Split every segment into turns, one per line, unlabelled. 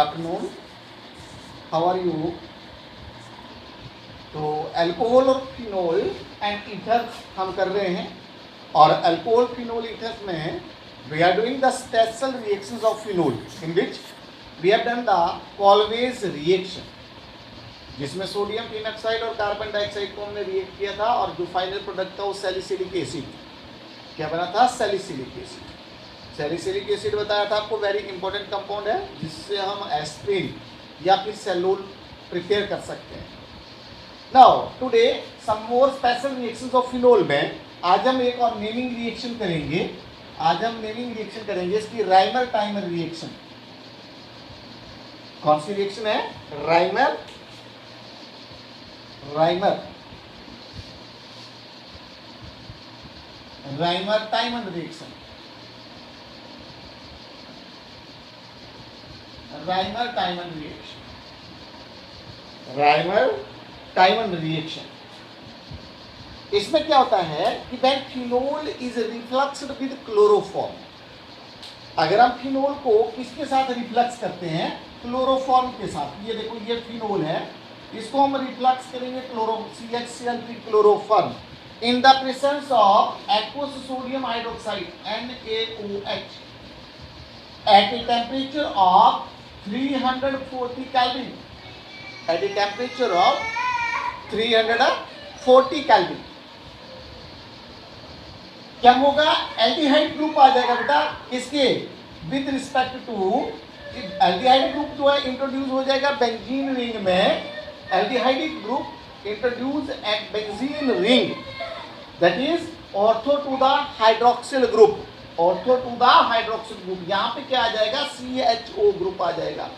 Afternoon, how are you? तो alcohol और phenol and ethers हम कर रहे हैं, और अल्कोहल फिनोल ईथर्स में we are doing the special reactions of phenol in which we have done the Kolbe's reaction, जिसमें सोडियम फिनॉक्साइड और कार्बन डाइऑक्साइड को हमने रिएक्ट किया था, और जो फाइनल प्रोडक्ट था वो सैलिसिलिक एसिड। क्या बना था? Salicylic acid. सैलिसिलिक एसिड बताया था आपको, वेरी इंपॉर्टेंट कंपाउंड है, जिससे हम एस्प्रिन या फिर सेलूल प्रिपेयर कर सकते हैं। Now today some more special reactions of phenol में आज हम एक और नेमिंग रिएक्शन करेंगे। आज हम नेमिंग रिएक्शन करेंगे इसकी राइमर टाइमर रिएक्शन। कौन सी रिएक्शन है? Reimer Tiemann reaction. Reimer Tiemann reaction. इसमें क्या होता है कि when phenol is refluxed with chloroform, अगर हम फिनोल को किसके साथ रिफ्लक्स करते हैं? क्लोरोफॉर्म के साथ। ये देखो, ये फिनोल है, इसको हम रिफ्लक्स करेंगे CHCl3 chloroform in the presence of aqueous sodium hydroxide NaOH at a temperature of 340 Kelvin. At a temperature of 340 Kelvin. क्या होगा? एल्डिहाइड ग्रुप आ जाएगा बेटा किसके? With respect to aldehyde group जो है इंट्रोड्यूस हो जाएगा बेंजीन रिंग में। Aldehydic group introduce at benzene ring, that is ortho to the hydroxyl group. Ortho to the hydroxyl group, यहाँ पे क्या आ जाएगा? CHO ग्रुप आ जाएगा।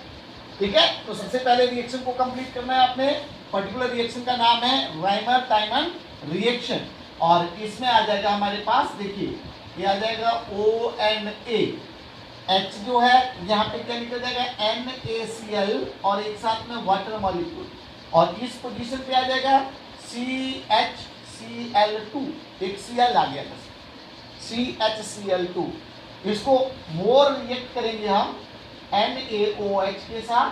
ठीक है, तो सबसे पहले रिएक्शन को कंप्लीट करना है आपने। पर्टिकुलर रिएक्शन का नाम है राइमर टाइमर रिएक्शन, और इसमें आ जाएगा हमारे पास, देखिए ये आ जाएगा ONA, H जो है यहाँ पे क्या निकल जाएगा? NaCl और एक साथ में वाटर मॉलिक्यूल, और इस पोजीशन पे आ जाएगा CHCl2, एक Cl आ गया था, CHCl2। इसको मोर रिएक्ट करेंगे हम NaOH के साथ,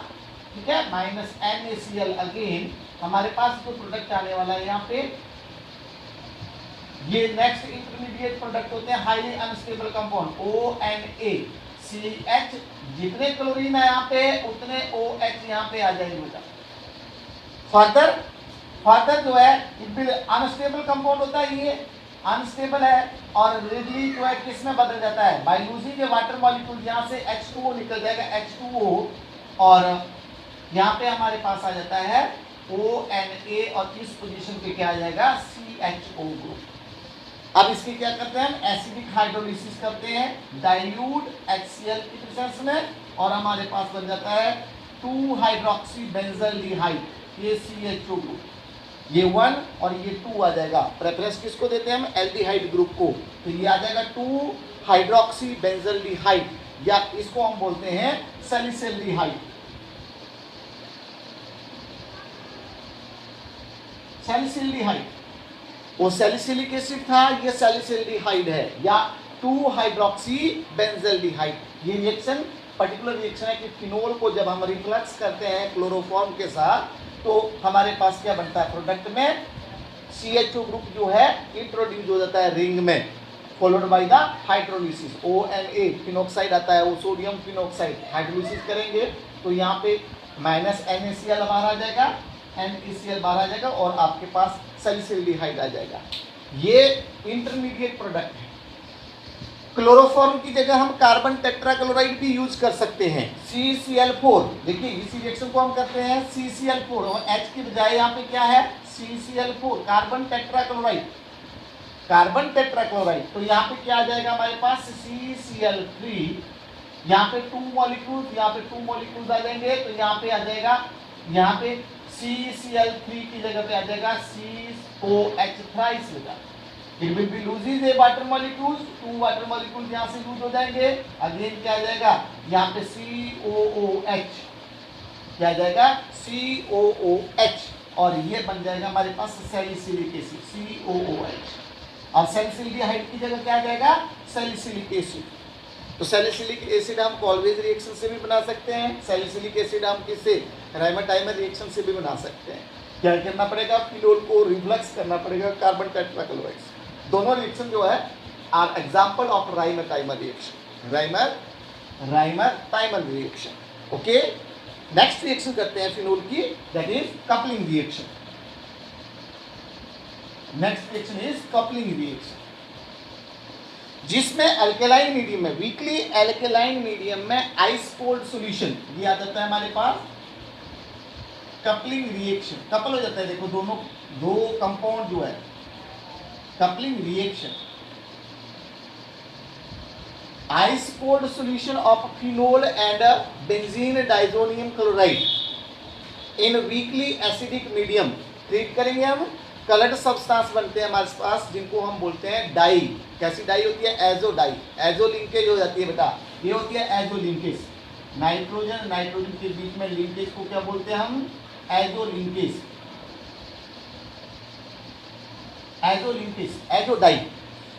ठीक है, माइनस NaCl अगेन। हमारे पास जो प्रोडक्ट आने वाला है यहाँ पे, ये नेक्स्ट इंटरमीडिएट प्रोडक्ट होते हैं highly unstable compound ONA CH। जितने क्लोरीन है यहाँ पे उतने OH यहाँ पे आ जाएंगे बेटा। फर्दर जो है अनस्टेबल कंपाउंड होता है, ये अनस्टेबल है, और रेडली जो है किस में बदल जाता है? By losing A water molecule. यहाँ से H2O निकल जाएगा, H2O, और यहाँ पे हमारे पास आ जाता है ONA, और इस पोजीशन पे क्या आ जाएगा? CHO group. अब इसके क्या करते हैं हम? एसिडिक हाइड्रोलिसिस करते हैं डाइल्यूट HCl की प्रेजेंस में, और हमारे पास बन जाता है 2 हाइड्रोक्सी बेंजल्डिहाइड, ये CHO ग्रुप। ये 1 और ये 2 आ जाएगा। प्रेफरेंस किसको देते हैं हम? एल्डिहाइड ग्रुप को। तो ये आ जाएगा 2 हाइड्रोक्सी बेंजल्डिहाइड, या इसको हम बोलते हैं सैलिसिल्डिहाइड। वो सैलिसिलिक एसिड था, ये सैलिसिल्डिहाइड है, या 2 हाइड्रोक्सी बेंजल्डिहाइड। ये रिएक्शन पर्टिकुलर रिएक्शन है कि फिनोल को जब हम रिफ्लक्स करते हैं क्लोरोफॉर्म के साथ, तो हमारे पास क्या बनता है? प्रोडक्ट में CHO ग्रुप जो है इंट्रोड्यूस हो जाता है रिंग में, followed by the hydrolysis. ONA phenoxide आता है, वो सोडियम फिनॉक्साइड, हाइड्रोलिसिस करेंगे तो यहाँ पे माइनस NaCl बाहर आ जाएगा, NaCl बाहर आ जाएगा, और आपके पास सैलिसिल्डिहाइड आ जाएगा। ये इंटरमीडिएट प्रोडक्ट है। क्लोरोफॉर्म की जगह हम कार्बन टेट्राक्लोराइड भी यूज कर सकते हैं, CCl4। देखिए इसी रिएक्शन को हम करते हैं CCl4, और H की बजाय यहाँ पे क्या है? CCl4, carbon tetrachloride. तो यहाँ पे क्या आ जाएगा हमारे पास? CCl3, यहाँ पे 2 मॉलिक्यूल्स, यहाँ पे 2 मॉलिक्यूल्स आ जाएंगे, तो यहाँ पे आ जाएगा, यहाँ पे CCl3 की जगह पे आ जाएगा COH थ्राइस बेटा। It will be loses a water molecules, 2 water molecule यहाँ से यूज हो जाएंगे, अगेन क्या आ जाएगा? यहाँ पे COOH, क्या आ जाएगा? COOH, और ये बन जाएगा हमारे पास सैलिसिलिक एसिड, COOH। और सैलिसिल्डिहाइड की जगह क्या आ जाएगा? Salicylic acid. तो सैलिसिलिक एसिड हम कॉल्वेज रिएक्शन से भी बना सकते हैं, सैलिसिलिक एसिड हम किससे, राइमर रिएक्शन से भी बना सकते हैं। क्या करना पड़ेगा, फिनोल को रिफ्लक्स करना पड़ेगा कार्बन टेट्राक्लोराइड से। दोनों रिएक्शन जो है are example of Reimer reaction, Reimer reaction. Okay, next reaction करते हैं फिनोल की, that is coupling reaction. Next reaction is coupling reaction, जिसमें अल्केलाइन मीडियम में, वीकली अल्केलाइन मीडियम में आइस कोल्ड सॉल्यूशन ये आ जाता है हमारे पास, कपलिंग रिएक्शन, कपल हो जाता है। देखो दोनों दो कंपाउंड जो है, coupling reaction, ice cold solution of phenol and benzene diazonium chloride in weakly acidic medium treat करेंगे हम। कलर्ड सब्सटेंस बनते हैं हमारे पास जिनको हम बोलते हैं डाई। कैसी डाई होती है, एजो डाई, एजो लिंकेज हो जाती है बेटा, ये होती है एजो लिंकेज। नाइट्रोजन नाइट्रोजन के बीच में लिंकेज को क्या बोलते हैं हम, azo linkage, azo linkage, azo dye.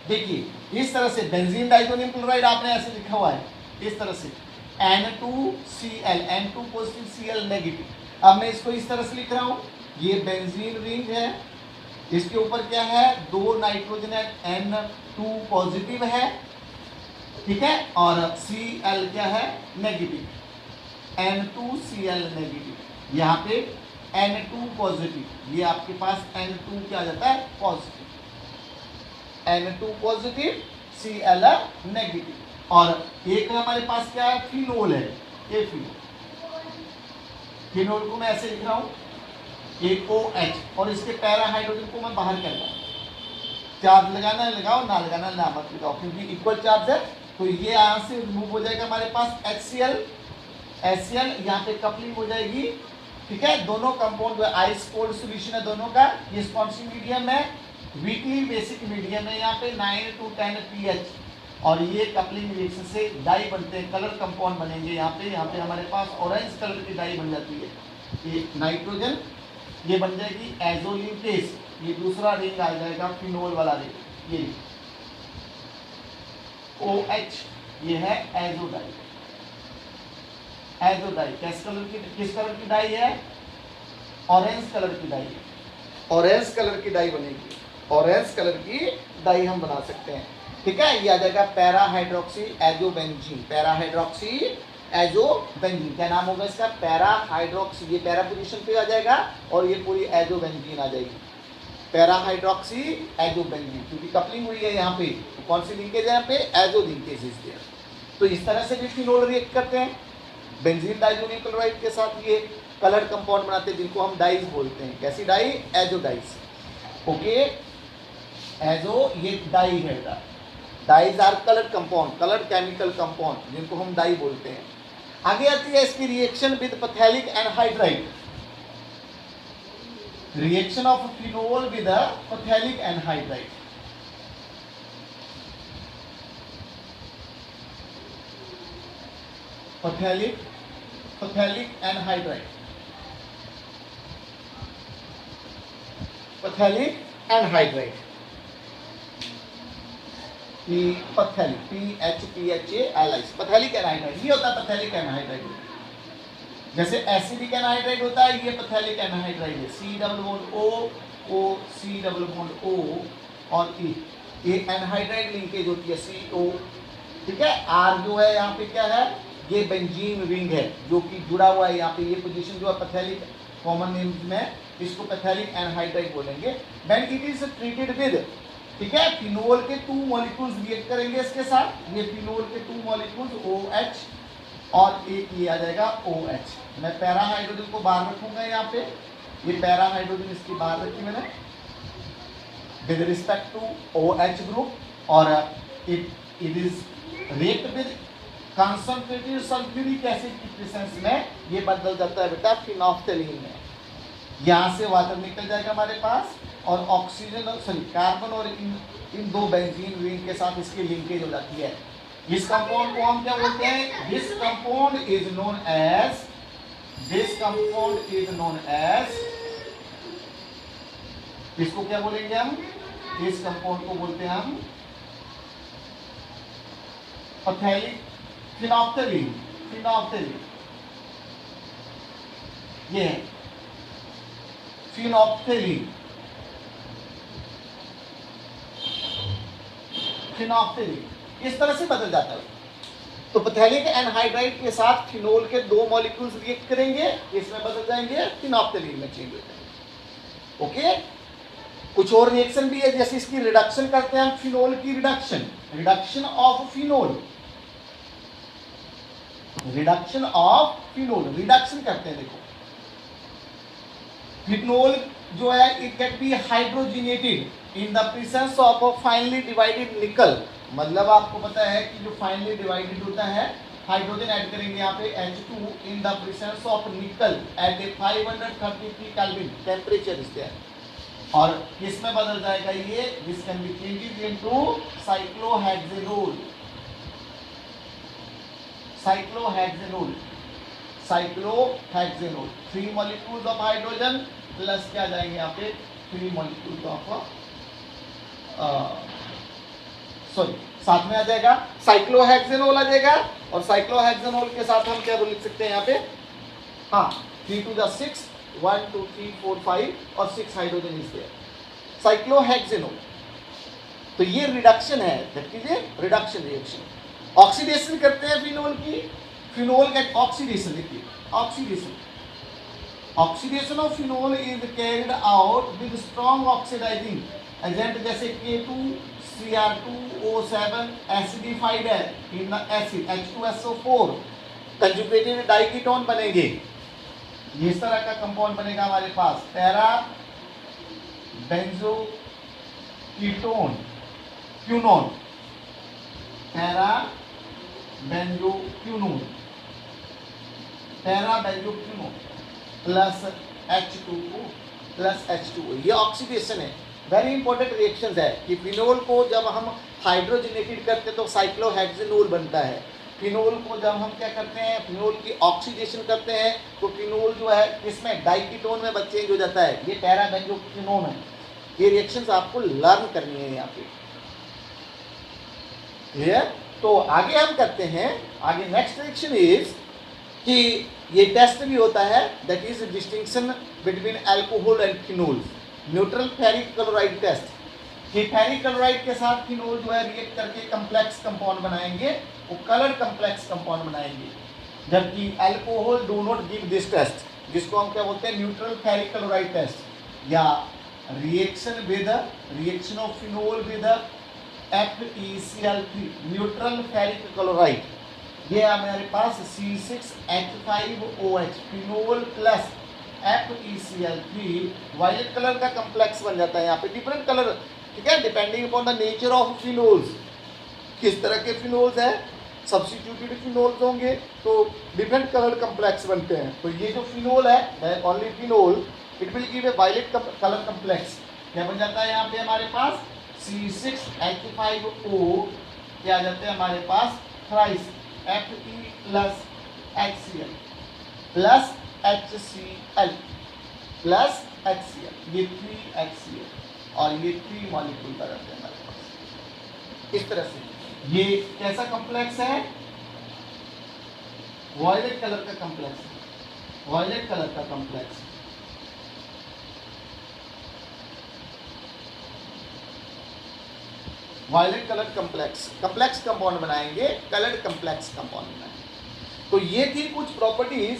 देखिए इस तरह से बेंजीन डाइजोनियम क्लोराइड आपने ऐसे लिखा हुआ है इस तरह से, N2Cl, N2 positive Cl negative. अब मैं इसको इस तरह से लिख रहा हूं, ये बेंजीन रिंग है, इसके ऊपर क्या है, दो नाइट्रोजन है, N2 पॉजिटिव है, ठीक है, और Cl क्या है, नेगेटिव, N2Cl नेगेटिव। यहाँ पे N2 पॉजिटिव, ये आपके पास N2 क्या आ जाता है, positive, N2 positive Cl negative. और एक हमारे पास क्या है, फिनोल है, ये फिनोल को मैं ऐसे लिख रहा हूँ AOH, और इसके पैरा हाइड्रोजन को मैं बाहर कर रहा हूँ। चार्ज लगाना है लगाओ, ना लगाना ना मत लगाओ, क्योंकि इक्वल चार्ज है। तो ये यहाँ से रिमूव हो जाएगा हमारे पास HCl, यहाँ पे कपलिंग हो जाएगी, ठीक है। दोनों कंपाउंड आइस कोल्ड सॉल्यूशन है दोनों का, ये स्पॉन्सी मीडियम है, वीकली बेसिक मीडियम है, यहाँ पे 9 to 10 pH, और ये कपलिंग रिएक्शन से डाई बनते हैं, कलर कंपाउंड बनेंगे। यहाँ पे हमारे पास ऑरेंज कलर की डाई बन जाती है, ये नाइट्रोजन, ये बन जाएगी एजो लिंकेज, ये दूसरा रिंग आ जाएगा फिनोल वाला रिंग, ये OH, ये है एजो डाई, एजो डाई किस कलर की डाई है, ऑरेंज कलर की डाई, ऑरेंज कलर की डाई बनेगी, ऑरेंज कलर की डाई हम बना सकते हैं, ठीक है। ये आ जाएगा para hydroxy azobenzene, para hydroxy azobenzene, क्या नाम होगा इसका, पैरा हाइड्रोक्सी, ये पैरा पोजीशन पे आ जाएगा, और ये पूरी एजोबेंजीन आ जाएगी, पैरा हाइड्रोक्सी एजोबेंजीन, क्योंकि कपलिंग हुई है यहाँ पे, तो कौन सी लिंकेज है यहाँ पे, एजो लिंकेज इज देयर। तो इस तरह से भी फिनोल रिएक्ट करते हैं बेंजीन डाइजोनियम क्लोराइड के साथ, ये कलर कंपाउंड बनाते हैं जिनको हम डाइज बोलते हैं। कैसी dye, azo dyes, okay, azo ये डाई है, dyes are colour compound, colour chemical compound जिनको हम डाई बोलते हैं। आगे आती है इसकी reaction with phthalic anhydride, reaction of phenol with phthalic anhydride. Phthalic anhydride, phthalic anhydride, phthalic PHPHALI, phthalic anhydride, ये होता है पैथेलिक एनहाइड्राइड। जैसे एसिडिक एनहाइड्राइड होता है, ये पैथेलिक एनहाइड्राइड है, C double bond O, C double bond O और E, ये एनहाइड्राइड लिंकेज होती है CO, ठीक है। R जो है यहाँ पे क्या है, ये बेंजीन रिंग है जो कि जुड़ा हुआ है यहाँ पे, ये पोजीशन जो है पैथेलिक, कॉमन नेम में इसको पैथेलिक एनहाइड्राइड बोलेंगे। When it is treated with, ठीक है, फिनोल के 2 मॉलिक्यूल्स रिएक्ट करेंगे इसके साथ, ये फिनोल के 2 मॉलिक्यूल्स OH और एक ये आ जाएगा OH। मैं पैरा हाइड्रोजन को बाहर रखूंगा यहाँ पे, ये पैरा हाइड्रोजन इसकी बाहर रखी मैंने with respect to OH group, और it is react with concentrated sulphuric acid की प्रेजेंस में, ये बदल जाता है बेटा फिनोफ्थेलीन में, यहाँ से वाटर निकल जाएगा हमारे पास, और ऑक्सीजन और सॉरी कार्बन और इन दो बेंजीन रिंग के साथ इसकी लिंकेज हो जाती है। इस कंपाउंड को हम क्या बोलते हैं, this compound is known as, इसको क्या बोलेंगे हम, इस कंपाउंड को बोलते हैं हम पैथेलिक फिनोप्थेलीन, फिनोप्थेलीन ये है फिनोप्थेलीन, फिनोप्थेलीन इस तरह से बदल जाता है। तो पैथेलिक एनहाइड्राइड के साथ फिनोल के दो मॉलिक्यूल्स रिएक्ट करेंगे, इसमें बदल जाएंगे फिनोप्थेलीन में चेंज हो जाएंगे। ओके, कुछ और रिएक्शन भी है, जैसे इसकी रिडक्शन करते हैं हम, फिनोल की reduction, reduction of phenol, reduction of phenol, reduction करते हैं। देखो फिनोल जो है it can be hydrogenated in the presence of a finally divided निकल, मतलब आपको पता है कि जो फाइनली डिवाइडेड होता है, हाइड्रोजन ऐड करेंगे यहाँ पे H2 in the presence of nickel at a 533 kelvin temperature is there, और किसमें बदल जाएगा ये, this can be changed into cyclohexanol, cyclohexanol, cyclohexanol, 3 molecules of hydrogen plus क्या जाएंगे यहाँ पे 3 मॉलिक्यूल्स ऑफ सॉरी साथ में आ जाएगा साइक्लोहेक्सेनोल आ जाएगा, और साइक्लोहेक्सेनोल के साथ हम क्या लिख सकते हैं यहाँ पे, हाँ 3 to the 6 1 2 3 4 5 और 6 हाइड्रोजन इज देयर, साइक्लोहेक्सेनोल। तो ये रिडक्शन है, देखिए रिडक्शन रिएक्शन, ऑक्सीडेशन करते हैं फिनोल की, फिनोल का ऑक्सीडेशन, देखिए oxidation, oxidation of phenol is carried out with strong oxidising agent, जैसे K2Cr2O7 एसिडिफाइड है in the acid H2SO4, conjugated diketone बनेंगे, ये इस तरह का कंपाउंड बनेगा हमारे पास, para benzo ketone quinone, para benzo quinone, para benzo quinone plus H2O plus H2O, ये ऑक्सीडेशन है, वेरी इंपॉर्टेंट रिएक्शंस है कि फिनोल को जब हम हाइड्रोजनेटेड करते हैं तो साइक्लोहेक्सेनोल बनता है, फिनोल को जब हम क्या करते हैं, फिनोल की ऑक्सीडेशन करते हैं तो फिनोल जो है इसमें डाइकीटोन में चेंज हो जाता है, ये पैरा बेंजो क्यूनोन है। ये रिएक्शंस आपको लर्न करनी है यहाँ पे, क्लियर। तो आगे हम करते हैं, आगे नेक्स्ट रिएक्शन इज कि ये टेस्ट भी होता है, that is distinction between alcohol and phenol, neutral ferric chloride test, कि फेरिक क्लोराइड के साथ फिनोल जो है रिएक्ट करके कम्प्लेक्स कंपाउंड बनाएंगे, वो कलर कम्प्लेक्स कंपाउंड बनाएंगे, जबकि alcohol do not give this test, जिसको हम क्या बोलते हैं न्यूट्रल फेरिक क्लोराइड टेस्ट, या reaction with reaction of phenol with FeCl3 neutral ferric chloride, ये हमारे पास C6H5OH phenol plus FeCl3 violet colour का कम्प्लेक्स बन जाता है, यहाँ पे डिफरेंट कलर, ठीक है, depending upon the nature of phenols, किस तरह के फिनोल्स है, सब्स्टिट्यूटेड फिनोल्स होंगे तो डिफरेंट कलर कम्प्लेक्स बनते हैं। तो ये जो फिनोल है only phenol, it will give a violet colour complex, क्या बन जाता है यहाँ पे हमारे पास C6H5O, क्या आ जाते हैं हमारे पास thrice Fe plus HCl plus HCl plus HCl, ये 3HCl और ये 3 मॉलिक्यूल का रहते हैं हमारे पास, इस तरह से। ये कैसा कम्प्लेक्स है, वॉयलेट कलर का कम्प्लेक्स, वॉयलेट कलर का complex, violet colour complex, complex compound बनाएंगे, कलर्ड कम्प्लेक्स कंपाउंड बनाएंगे। तो ये थी कुछ प्रॉपर्टीज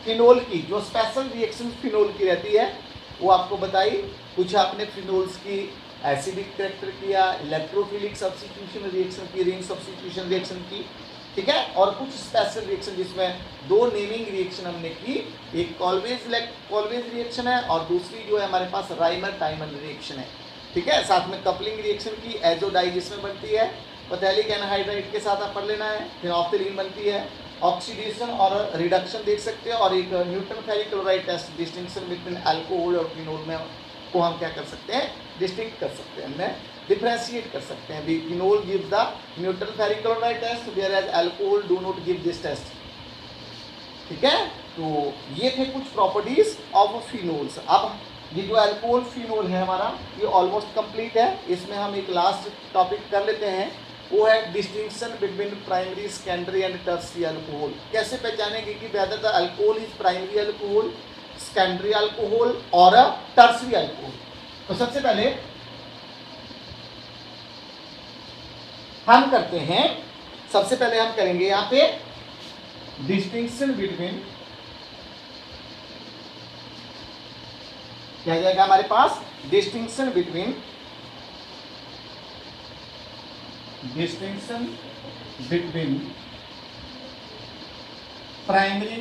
फिनोल की, जो स्पेशल रिएक्शन फिनोल की रहती है वो आपको बताई। कुछ आपने फिनोल्स की एसिडिक कैरेक्टर किया, इलेक्ट्रोफिलिक सब्स्टिट्यूशन रिएक्शन की, रिंग सब्स्टिट्यूशन रिएक्शन की, ठीक है, और कुछ स्पेशल रिएक्शन जिसमें 2 नेमिंग रिएक्शन हमने की, एक कॉल्वेज रिएक्शन है और दूसरी जो है हमारे पास राइमर टाइमर रिएक्शन है, ठीक है। साथ में कपलिंग रिएक्शन की, एजोडाई जिसमें बनती है, पैथेलिक एनहाइड्राइड के साथ आप पढ़ लेना है, फिनोप्थेलीन बनती है, ऑक्सीडेशन और रिडक्शन देख सकते हैं, और एक neutral ferric chloride test, distinction between alcohol और फिनोल में को हम क्या कर सकते हैं, डिस्टिंक्ट कर सकते हैं, हमें डिफ्रेंशिएट कर सकते हैं। Phenol gives the neutral ferric chloride test, whereas alcohol do not give this test, ठीक है। तो ये थे कुछ प्रॉपर्टीज ऑफ फिनोल्स। अब ये जो अल्कोहल फिनोल है हमारा, ये ऑलमोस्ट कंप्लीट है, इसमें हम एक लास्ट टॉपिक कर लेते हैं, वो है distinction between primary, secondary and tertiary alcohol. कैसे पहचानेंगे कि whether the alcohol is primary alcohol, secondary alcohol और टर्शियरी अल्कोहल? तो सबसे पहले हम करते हैं, सबसे पहले हम करेंगे यहां पे डिस्टिंक्शन बिटवीन, क्या जाएगा हमारे पास, distinction between primary,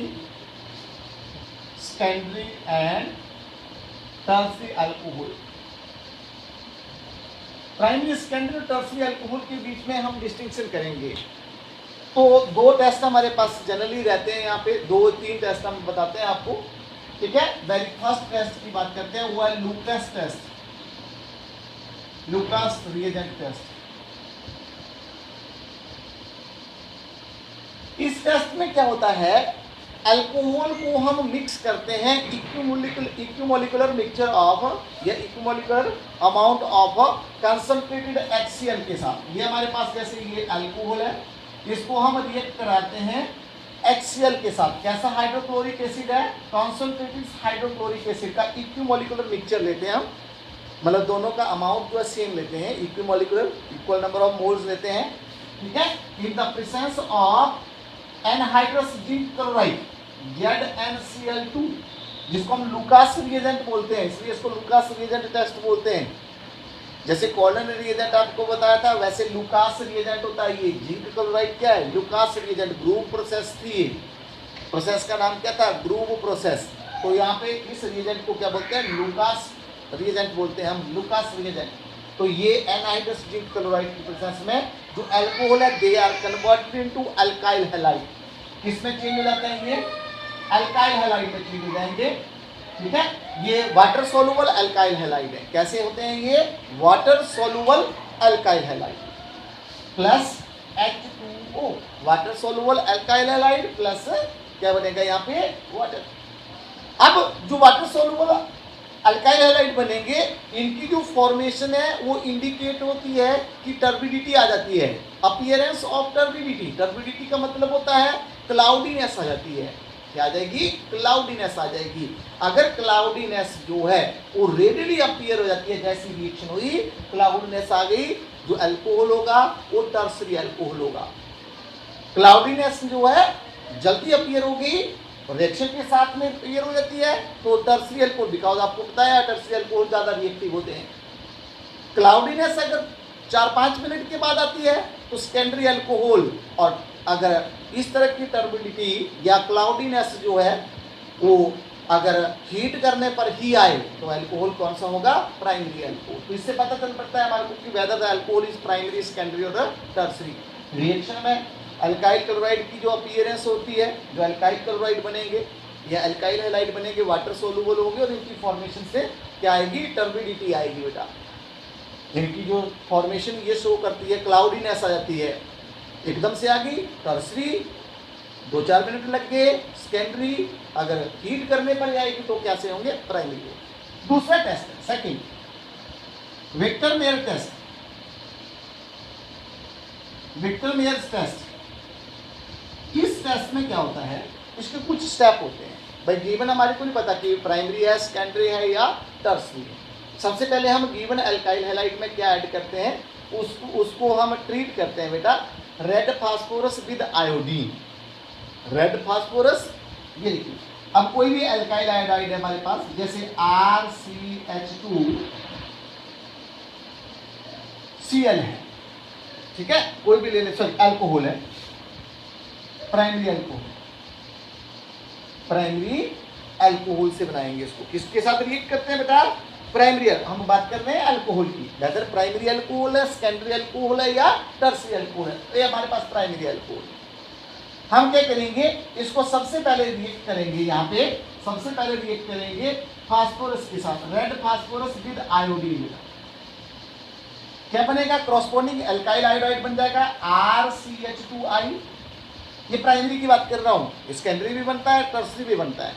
secondary and tertiary alcohol. Primary, secondary और टर्शियरी अल्कोहल के बीच में हम डिस्टिंक्शन करेंगे। तो दो टेस्ट हमारे पास जनरली रहते हैं, यहाँ पे 2-3 टेस्ट हम बताते हैं आपको, ठीक है। वेरी फर्स्ट टेस्ट की बात करते हैं, वो है Lucas test, Lucas reagent test. इस टेस्ट में क्या होता है, अल्कोहल को हम मिक्स करते हैं इक्विमोलिकुलर मिक्सचर ऑफ या इक्विमोलिकुलर अमाउंट ऑफ कंसंट्रेटेड HCl के साथ। ये हमारे पास जैसे ये अल्कोहल है, इसको हम रिएक्ट कराते हैं HCl के साथ। कैसा हाइड्रोक्लोरिक एसिड है, कंसंट्रेटेड हाइड्रोक्लोरिक एसिड का इक्विमोलिकुलर मिक्सचर लेते हैं हम, मतलब दोनों का अमाउंट जो है सेम लेते हैं, इक्विमोलिकुलर इक्वल नंबर ऑफ मोल्स लेते हैं, ठीक है। In the presence of anhydrous zinc chloride ZnCl2, जिसको हम लूकास रिएजेंट बोलते हैं, इसलिए इसको लूकास रिएजेंट टेस्ट बोलते हैं। जैसे कॉलन रिएजेंट आपको बताया था, वैसे लूकास रिएजेंट होता है ये। जिंक क्लोराइड क्या है, लूकास रिएजेंट। ग्रूव प्रोसेस थी, प्रोसेस का नाम क्या था, ग्रूव प्रोसेस। तो यहाँ पे इस रिएजेंट को क्या बोलते हैं, लूकास रिएजेंट बोलते हैं हम, लूकास रिएजेंट। तो ये एनहाइड्रस जिंक क्लोराइड की प्रेजेंस में जो अल्कोहल है, they are converted into alkyl halide. किसमें चेंज हो जाते हैं ये, अल्काइल हैलाइड में चेंज हो जाएंगे, ठीक है। ये वाटर सोलुबल अल्काइल हैलाइड है। कैसे होते हैं ये, water soluble alkyl halide plus H2O, water soluble alkyl halide plus क्या बनेगा यहाँ पे, वाटर। अब जो वाटर सोलुबल अल्काइल हैलाइड बनेंगे, इनकी जो फॉर्मेशन है वो इंडिकेट होती है कि टर्बिडिटी आ जाती है, अपीयरेंस ऑफ टर्बिडिटी। टर्बिडिटी का मतलब होता है क्लाउडीनेस आ जाती है। क्या आ जाएगी, क्लाउडीनेस आ जाएगी। अगर क्लाउडीनेस जो है वो रेडिली अपीयर हो जाती है, जैसी रिएक्शन हुई क्लाउडीनेस आ गई, जो अल्कोहल होगा वो टर्शियरी अल्कोहल होगा। क्लाउडीनेस जो है जल्दी अपीयर होगी, रिएक्शन के साथ में अपीयर हो जाती है, तो टर्शियरी अल्कोहल, बिकॉज आपको पता है टर्शियरी अल्कोहल ज़्यादा रिएक्टिव होते हैं। क्लाउडीनेस अगर 4-5 मिनट के बाद आती है तो सेकेंडरी अल्कोहल। और अगर इस तरह की टर्बिडिटी या क्लाउडीनेस जो है वो अगर हीट करने पर ही आए तो अल्कोहल कौन सा होगा, प्राइमरी अल्कोहल। तो इससे पता चल पड़ता है हमारे को कि whether the alcohol is primary, secondary और टर्शियरी। रिएक्शन में अल्काइल क्लोराइड की जो अपीयरेंस होती है, जो अल्काइल क्लोराइड बनेंगे या अल्काइल हैलाइड बनेंगे, वाटर सोलुबल होंगे और इनकी फॉर्मेशन से क्या आएगी, टर्बिडिटी आएगी बेटा। इनकी जो फॉर्मेशन ये शो करती है, क्लाउडीनेस आ जाती है, एकदम से आ गई। टर्शियरी 2-4 मिनट लग गए, सेकेंडरी अगर हीट करने पर आएगी तो क्या से होंगे, प्राइमरी। दूसरा टेस्ट है second, Victor Meyer test. Victor Meyer test, इस टेस्ट में क्या होता है, इसके कुछ स्टेप होते हैं भाई। गिवन हमारे को नहीं पता कि प्राइमरी है, सेकेंडरी है या टर्शियरी है। सबसे पहले हम गिवन अल्काइल हैलाइड में क्या ऐड करते हैं, उसको हम ट्रीट करते हैं बेटा red phosphorus with iodine. Red phosphorus, ये देखिए, अब कोई भी अल्काइल आयोडाइड है हमारे पास, जैसे RCH2Cl है, ठीक है, कोई भी ले ले, सॉरी अल्कोहल है, प्राइमरी अल्कोहल, प्राइमरी अल्कोहल से बनाएंगे इसको। किसके साथ रिएक्ट करते हैं बेटा, प्राइमरी। हम बात कर रहे हैं अल्कोहल की, वेदर प्राइमरी अल्कोहल है, सेकेंडरी अल्कोहल है या टर्शियरी अल्कोहल है, तो ये हमारे पास प्राइमरी अल्कोहल। हम क्या करेंगे, इसको सबसे पहले रिएक्ट करेंगे, यहाँ पे सबसे पहले रिएक्ट करेंगे फास्फोरस के साथ, रेड फास्फोरस विद आयोडीन। क्या बनेगा, क्रॉसपोंडिंग अल्काइल आयोडाइड बन जाएगा RCH2I। ये प्राइमरी की बात कर रहा हूँ, सेकेंडरी भी बनता है, टर्शियरी भी बनता है।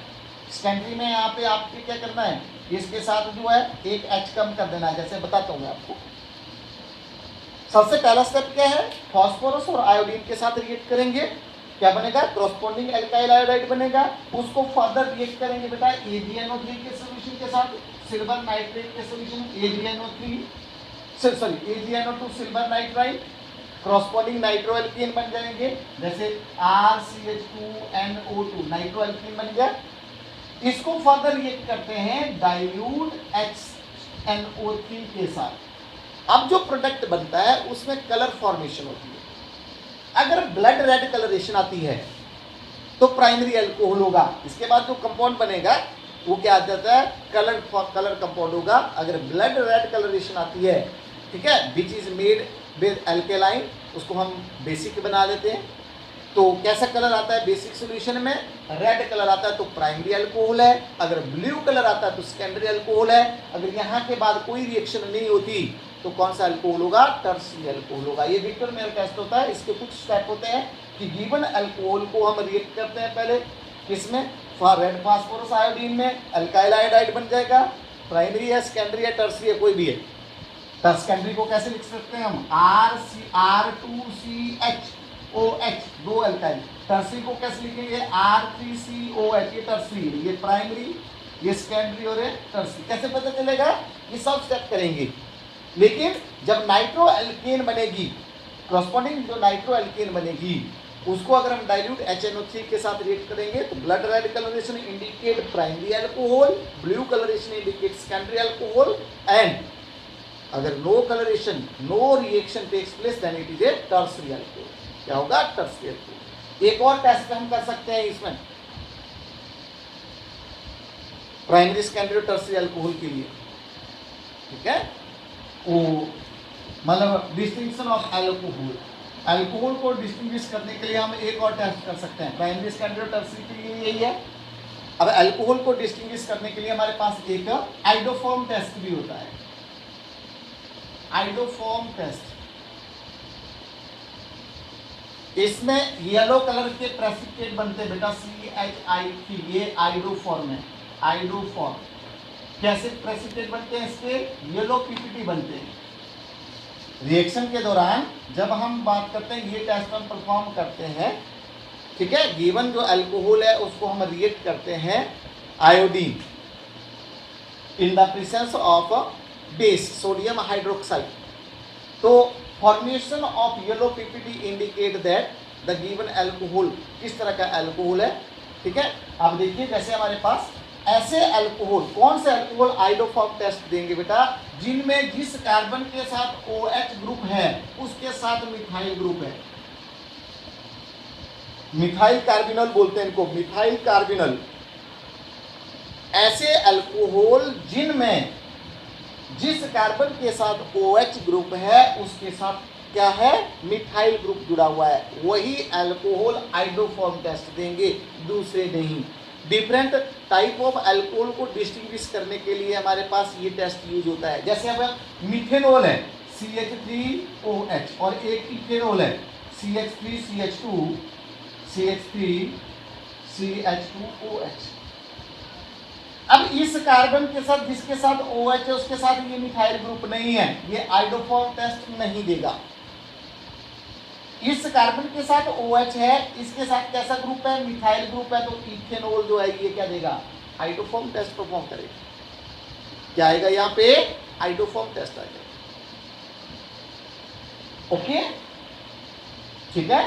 सेकेंडरी में यहाँ पे आपके क्या करना है, इसके साथ जो है एक H कम कर देना है, जैसे बताता हूँ मैं आपको। सबसे पहला स्टेप क्या है, फास्फोरस और आयोडीन के साथ रिएक्ट करेंगे, क्या बनेगा, कॉरस्पॉन्डिंग एल्काइल आयोडाइड बनेगा। उसको फर्दर रिएक्ट करेंगे बेटा AgNO3 के सॉल्यूशन के साथ, सिल्वर नाइट्रेट के solution AgNO2 silver nitride, corresponding nitro alkene बन जाएंगे, जैसे RCH2NO2 नाइट्रो एल्कीन बन गया। इसको फर्दर रिएक्ट करते हैं डाइल्यूट HNO3 के साथ। अब जो प्रोडक्ट बनता है उसमें कलर फॉर्मेशन होती है। अगर ब्लड रेड कलरेशन आती है तो प्राइमरी अल्कोहल होगा, इसके बाद जो कंपाउंड बनेगा वो क्या आ जाता है, कलर कंपाउंड होगा। अगर ब्लड रेड कलरेशन आती है, ठीक है, which is made with alkaline, उसको हम बेसिक बना लेते हैं। तो कैसा कलर आता है बेसिक सॉल्यूशन में, रेड कलर आता है तो प्राइमरी अल्कोहल है, अगर ब्लू कलर आता है तो सेकेंडरी अल्कोहल है। अगर यहाँ के बाद कोई रिएक्शन नहीं होती तो कौन सा अल्कोहल होगा, टर्शियरी अल्कोहल होगा। ये विक्टर मेयर टेस्ट होता है। इसके कुछ स्टेप होते हैं कि गिवन अल्कोहल को हम रिएक्ट करते हैं पहले किसमें, रेड फास्फोरस आयोडीन में, अल्काइल आयोडाइड बन जाएगा, प्राइमरी है, सेकेंडरी है, टर्शियरी है, कोई भी है। तो सेकेंडरी को कैसे लिख सकते हैं हम, R2CH दो अल्काइल। टर्शियरी को कैसे लिखेंगे, R3COH, ये टर्शियरी, ये प्राइमरी, ये सेकेंडरी और ये टर्शियरी। कैसे पता चलेगा, ये सब स्टेप करेंगे। लेकिन जब नाइट्रो एल्केन बनेगी, कॉरस्पॉन्डिंग जो नाइट्रो एल्केन बनेगी उसको अगर हम डाइल्यूट HNO3 के साथ रिएक्ट करेंगे तो blood red coloration indicate primary alcohol, blue coloration indicate secondary alcohol, and अगर no coloration, no reaction takes place then it is a tertiary alcohol. क्या होगा, टर्शियरी अल्कोहल। एक और टेस्ट हम कर सकते हैं इसमें प्राइमरी, सेकेंडरी, टर्शियरी अल्कोहल के लिए, ठीक है। वो मतलब डिस्टिंक्शन ऑफ अल्कोहल, अल्कोहल को डिस्टिंग्विश करने के लिए हम एक और टेस्ट कर सकते हैं। प्राइमरी, सेकेंडरी, टर्शियरी के लिए यही है। अब अल्कोहल को डिस्टिंग्विश करने के लिए हमारे पास एक आइडोफॉर्म टेस्ट भी होता है। आइडोफॉर्म टेस्ट, इसमें येलो कलर के प्रेसिपिटेट बनते हैं बेटा, CHI3, ये आइडोफॉर्म है। आइडोफॉर्म कैसे प्रेसिपिटेट बनते हैं, इसके येलो PPT बनते हैं। रिएक्शन के दौरान जब हम बात करते हैं, ये टेस्ट हम परफॉर्म करते हैं, ठीक है। गिवन जो अल्कोहल है उसको हम रिएक्ट करते हैं iodine in the presence of base sodium hydroxide. तो formation of yellow PPT indicate that the given alcohol किस तरह का अल्कोहल है, ठीक है। अब देखिए जैसे हमारे पास ऐसे अल्कोहल, कौन से अल्कोहल आइडोफॉर्म टेस्ट देंगे बेटा, जिनमें जिस कार्बन के साथ OH ग्रुप है उसके साथ मिथाइल ग्रुप है। मिथाइल कार्बिनल बोलते हैं इनको, मिथाइल कार्बिनल। ऐसे अल्कोहल जिनमें जिस कार्बन के साथ OH ग्रुप है उसके साथ क्या है, मिथाइल ग्रुप जुड़ा हुआ है, वही अल्कोहल आइडोफॉर्म टेस्ट देंगे, दूसरे नहीं। डिफरेंट टाइप ऑफ अल्कोहल को डिस्टिंग्विश करने के लिए हमारे पास ये टेस्ट यूज होता है। जैसे अब मिथेनॉल है CH3OH और एक इथेनॉल है CH3CH2OH। अब इस कार्बन के साथ जिसके साथ OH है उसके साथ ये मिथाइल ग्रुप नहीं है, ये आइडोफॉर्म टेस्ट नहीं देगा। इस कार्बन के साथ OH है, इसके साथ कैसा ग्रुप है, मिथाइल ग्रुप है, तो इथेनॉल जो है ये क्या देगा, आइडोफॉर्म टेस्ट परफॉर्म करेगा। क्या आएगा यहाँ पे, आइडोफॉर्म टेस्ट आएगा। ओके, ठीक है।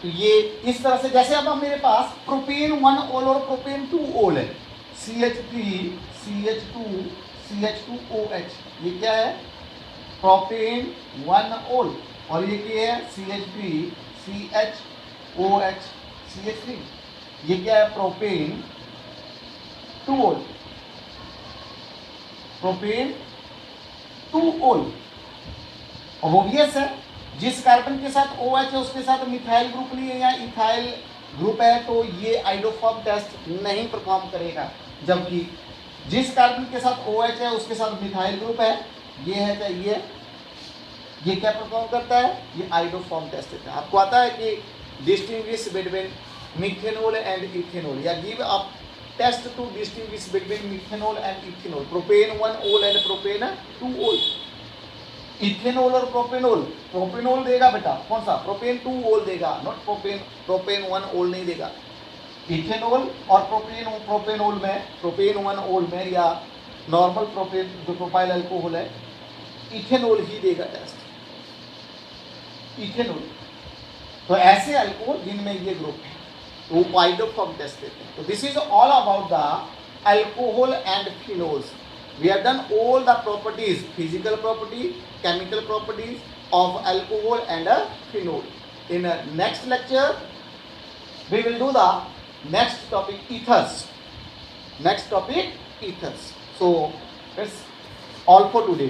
तो ये इस तरह से, जैसे अब मेरे पास प्रोपेन 1 ओल और प्रोपेन 2 ओल है, CH3CH2CH2OH, ये क्या है, प्रोपेन 1 ओल, और ये क्या है CH3CHOH CH3, ये क्या है, प्रोपेन 2 ओल, प्रोपेन 2 ओल। ऑब्वियस है, जिस कार्बन के साथ OH है उसके साथ मिथाइल ग्रुप नहीं है या इथाइल ग्रुप है, तो ये आइडोफॉर्म टेस्ट नहीं परफॉर्म करेगा। जबकि जिस कार्बन के साथ OH है उसके साथ मिथाइल ग्रुप है, ये है क्या, ये क्या परफॉर्म करता है, ये आइडोफॉर्म टेस्ट देता है। आपको आता है कि distinguish between methanol and ethanol, या give a test to distinguish between methanol and ethanol, propane 1 ol and propane 2 ओल। इथेनॉल और प्रोपेनॉल, प्रोपेनॉल देगा बेटा कौन सा, प्रोपेन 2 ओल देगा, नॉट प्रोपेन 1 ओल नहीं देगा। इथेनॉल और प्रोपेनॉल में, प्रोपेन 1 ओल में या नॉर्मल प्रोपेन जो प्रोपाइल अल्कोहल है, इथेनॉल ही देगा टेस्ट, इथेनॉल। तो ऐसे अल्कोहल जिनमें ये ग्रुप है वो पाइडोफॉर्म टेस्ट देते हैं। तो this is all about the alcohol and phenols. We have done all the properties, physical property, chemical properties of alcohol and a phenol. In a next lecture, we will do the next topic, ethers. Next topic, ethers. So, that's all for today.